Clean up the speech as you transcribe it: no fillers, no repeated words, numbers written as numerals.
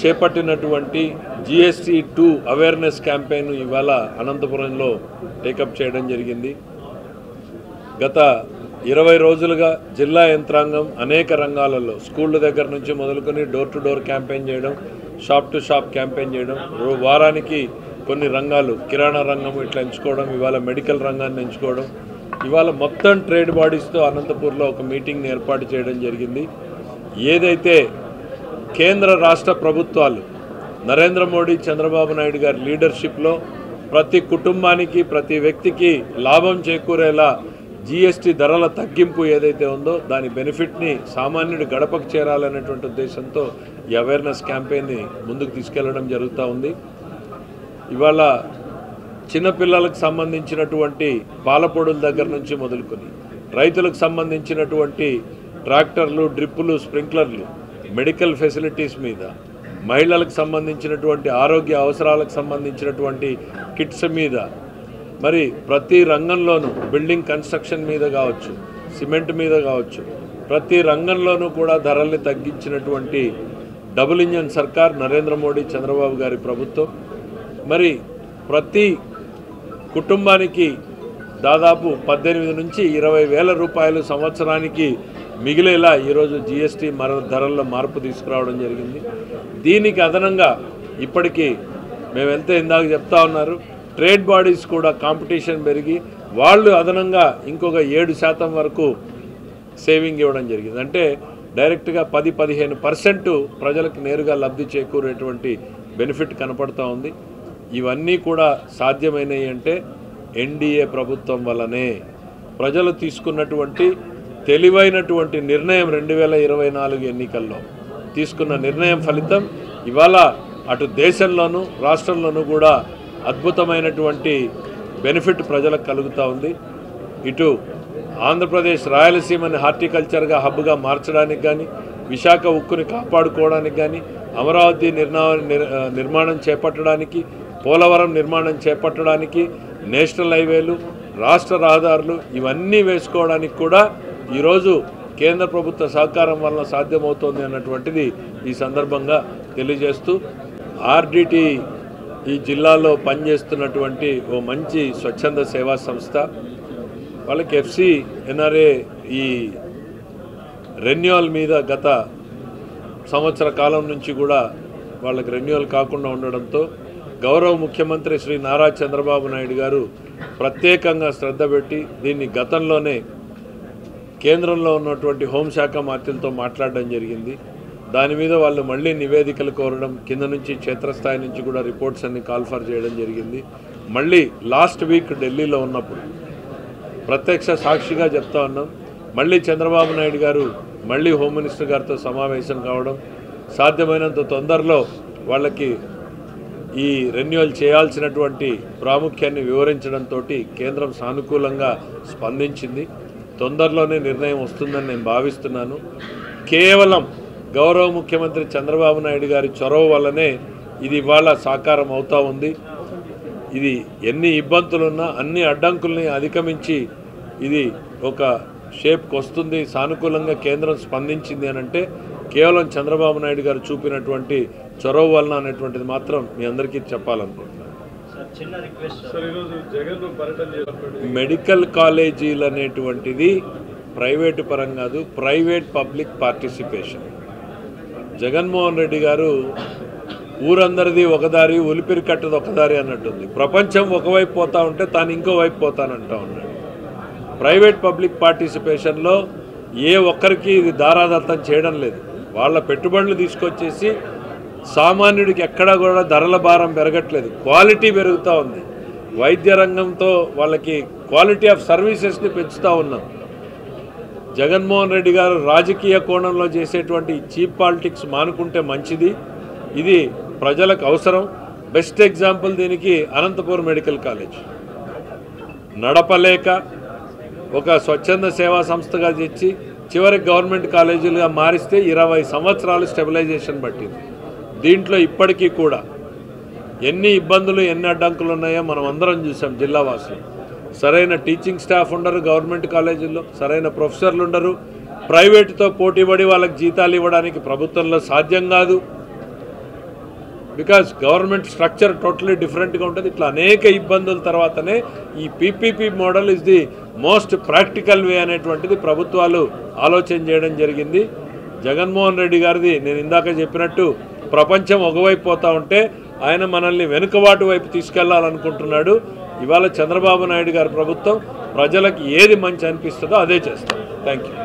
చేపట్టినటువంటి GST 2 awareness campaign ఇవాళ అనంతపురంలో టేకప్ చేయడం జరిగింది. గత 20 రోజులుగా జిల్లా యంత్రాంగం అనేక రంగాలలో స్కూళ్ళ దగ్గర నుంచి మొదలుకొని డోర్ టు డోర్ క్యాంపెయిన్ చేయడం, షాప్ టు షాప్ క్యాంపెయిన్ చేయడం, వారానికి కొన్ని రంగాలు కిరాణా రంగం ఇట్లా ఎంచుకోవడం, ఇవాళ మెడికల్ రంగాన్ని ఎంచుకోవడం, ఇవాళ మొత్తం ట్రేడ్ బాడీస్తో అనంతపూర్లో ఒక మీటింగ్ని ఏర్పాటు చేయడం జరిగింది. ఏదైతే కేంద్ర రాష్ట్ర ప్రభుత్వాలు నరేంద్ర మోడీ చంద్రబాబు నాయుడు గారి లీడర్షిప్లో ప్రతి కుటుంబానికి ప్రతి వ్యక్తికి లాభం చేకూరేలా GST ధరల తగ్గింపు ఏదైతే ఉందో దాని బెనిఫిట్ని సామాన్యుడి గడపకు చేరాలనేటువంటి ఉద్దేశంతో ఈ అవేర్నెస్ క్యాంపెయిన్ని ముందుకు తీసుకెళ్లడం జరుగుతూ ఉంది. ఇవాళ చిన్నపిల్లలకు సంబంధించినటువంటి పాలపొడుల దగ్గర నుంచి మొదలుకొని రైతులకు సంబంధించినటువంటి ట్రాక్టర్లు, డ్రిప్పులు, స్ప్రింక్లర్లు, మెడికల్ ఫెసిలిటీస్ మీద, మహిళలకు సంబంధించినటువంటి ఆరోగ్య అవసరాలకు సంబంధించినటువంటి కిట్స్ మీద, మరి ప్రతి రంగంలోనూ బిల్డింగ్ కన్స్ట్రక్షన్ మీద కావచ్చు, సిమెంట్ మీద కావచ్చు, ప్రతి రంగంలోనూ కూడా ధరల్ని తగ్గించినటువంటి డబుల్ ఇంజన్ సర్కార్ నరేంద్ర మోడీ చంద్రబాబు గారి ప్రభుత్వం. మరి ప్రతి కుటుంబానికి దాదాపు 18 నుంచి 20 వేల రూపాయలు సంవత్సరానికి మిగిలేలా ఈరోజు GST ధరల్లో మార్పు తీసుకురావడం జరిగింది. దీనికి అదనంగా ఇప్పటికీ మేము వెళ్తే ఇందాక చెప్తా ఉన్నారు, ట్రేడ్ బాడీస్ కూడా కాంపిటీషన్ పెరిగి వాళ్ళు అదనంగా ఇంకొక 7% వరకు సేవింగ్ ఇవ్వడం జరిగింది. అంటే డైరెక్ట్గా 10-15% ప్రజలకు నేరుగా లబ్ధి చేకూరేటువంటి బెనిఫిట్ కనపడుతూ ఉంది. ఇవన్నీ కూడా సాధ్యమైనవి అంటే NDA ప్రభుత్వం వల్లనే. ప్రజలు తీసుకున్నటువంటి తెలివైనటువంటి నిర్ణయం 2024 ఎన్నికల్లో తీసుకున్న నిర్ణయం ఫలితం ఇవాళ అటు దేశంలోనూ రాష్ట్రంలోనూ కూడా అద్భుతమైనటువంటి బెనిఫిట్ ప్రజలకు కలుగుతూ ఉంది. ఇటు ఆంధ్రప్రదేశ్ రాయలసీమని హార్టికల్చర్గా హబ్గా మార్చడానికి కానీ, విశాఖ ఉక్కుని కాపాడుకోవడానికి కానీ, అమరావతి నిర్మాణం చేపట్టడానికి, పోలవరం నిర్మాణం చేపట్టడానికి, నేషనల్ హైవేలు, రాష్ట్ర రహదారులు ఇవన్నీ వేసుకోవడానికి కూడా ఈరోజు కేంద్ర ప్రభుత్వ సహకారం వలన సాధ్యమవుతోంది అన్నటువంటిది ఈ సందర్భంగా తెలియజేస్తూ, RDT ఈ జిల్లాలో పనిచేస్తున్నటువంటి ఓ మంచి స్వచ్ఛంద సేవా సంస్థ. వాళ్ళకి FCNRA ఈ రెన్యువల్ మీద గత సంవత్సర కాలం నుంచి కూడా వాళ్ళకి రెన్యువల్ కాకుండా ఉండడంతో గౌరవ ముఖ్యమంత్రి శ్రీ నారా చంద్రబాబు నాయుడు గారు ప్రత్యేకంగా శ్రద్ధ పెట్టి దీన్ని గతంలోనే కేంద్రంలో ఉన్నటువంటి హోంశాఖ మంత్రులతో మాట్లాడడం జరిగింది. దాని మీద వాళ్ళు మళ్ళీ నివేదికలు కోరడం, కింద నుంచి క్షేత్రస్థాయి నుంచి కూడా రిపోర్ట్స్ అన్ని కాల్ఫర్ చేయడం జరిగింది. మళ్ళీ లాస్ట్ వీక్ ఢిల్లీలో ఉన్నప్పుడు ప్రత్యక్ష సాక్షిగా చెప్తా ఉన్నాం, మళ్ళీ చంద్రబాబు నాయుడు గారు మళ్ళీ హోమ్ మినిస్టర్ గారితో సమావేశం కావడం, సాధ్యమైనంత తొందరలో వాళ్ళకి ఈ రెన్యువల్ చేయాల్సినటువంటి ప్రాముఖ్యాన్ని వివరించడంతో కేంద్రం సానుకూలంగా స్పందించింది. తొందరలోనే నిర్ణయం వస్తుందని నేను భావిస్తున్నాను. కేవలం గౌరవ ముఖ్యమంత్రి చంద్రబాబు నాయుడు గారి చొరవ వల్లనే ఇది ఇవాళ సాకారం అవుతూ ఉంది. ఇది ఎన్ని ఇబ్బందులున్నా అన్ని అడ్డంకుల్ని అధిగమించి ఇది ఒక షేప్కి వస్తుంది. సానుకూలంగా కేంద్రం స్పందించింది అని అంటే కేవలం చంద్రబాబు నాయుడు గారు చూపినటువంటి చొరవ వలన అనేటువంటిది మాత్రం మీ అందరికీ చెప్పాలనుకుంటున్నాను. మెడికల్ కాలేజీలు అనేటువంటిది ప్రైవేటు పరం కాదు, private public participation. Jaganmohan Reddy గారు ఊరందరిది ఒకదారి, ఉలిపిరి కట్టది ఒకదారి అన్నట్టుంది. ప్రపంచం ఒకవైపు పోతా ఉంటే తాను ఇంకో వైపు పోతానంటా ఉన్నాడు. ప్రైవేట్ పబ్లిక్ పార్టిసిపేషన్లో ఏ ఒక్కరికి ఇది దారాదత్తం చేయడం లేదు. వాళ్ళ పెట్టుబడులు తీసుకొచ్చేసి సామాన్యుడికి ఎక్కడా కూడా ధరల భారం పెరగట్లేదు, క్వాలిటీ పెరుగుతూ ఉంది. వైద్య రంగంతో వాళ్ళకి క్వాలిటీ ఆఫ్ సర్వీసెస్ని పెంచుతూ ఉన్నాం. జగన్మోహన్ రెడ్డి గారు రాజకీయ కోణంలో చేసేటువంటి చీప్ పాలిటిక్స్ మానుకుంటే మంచిది. ఇది ప్రజలకు అవసరం. బెస్ట్ ఎగ్జాంపుల్ దీనికి అనంతపూర్ మెడికల్ కాలేజ్ నడపలేక ఒక స్వచ్ఛంద సేవా సంస్థగా తెచ్చి చివరికి గవర్నమెంట్ కాలేజీలుగా మారిస్తే 20 సంవత్సరాలు స్టెబిలైజేషన్ పట్టింది. దీంట్లో ఇప్పటికీ కూడా ఎన్ని ఇబ్బందులు ఎన్ని అడ్డంకులు ఉన్నాయో మనం అందరం చూసాం. జిల్లా వాసులు సరైన టీచింగ్ స్టాఫ్ ఉండరు, గవర్నమెంట్ కాలేజీల్లో సరైన ప్రొఫెసర్లు ఉండరు, ప్రైవేటుతో పోటీపడి వాళ్ళకి జీతాలు ఇవ్వడానికి ప్రభుత్వంలో సాధ్యం కాదు. బికాజ్ గవర్నమెంట్ స్ట్రక్చర్ టోటలీ డిఫరెంట్గా ఉంటుంది. ఇట్లా అనేక ఇబ్బందుల తర్వాతనే ఈ PPP model is the most practical వే అనేటువంటిది ప్రభుత్వాలు ఆలోచన చేయడం జరిగింది. జగన్మోహన్ రెడ్డి గారిది నేను ఇందాక చెప్పినట్టు ప్రపంచం ఒకవైపు పోతూ ఉంటే ఆయన మనల్ని వెనుకబాటు వైపు తీసుకెళ్లాలనుకుంటున్నాడు. ఇవాళ చంద్రబాబు నాయుడు గారి ప్రభుత్వం ప్రజలకు ఏది మంచి అనిపిస్తుందో అదే చేస్తాం. Thank you.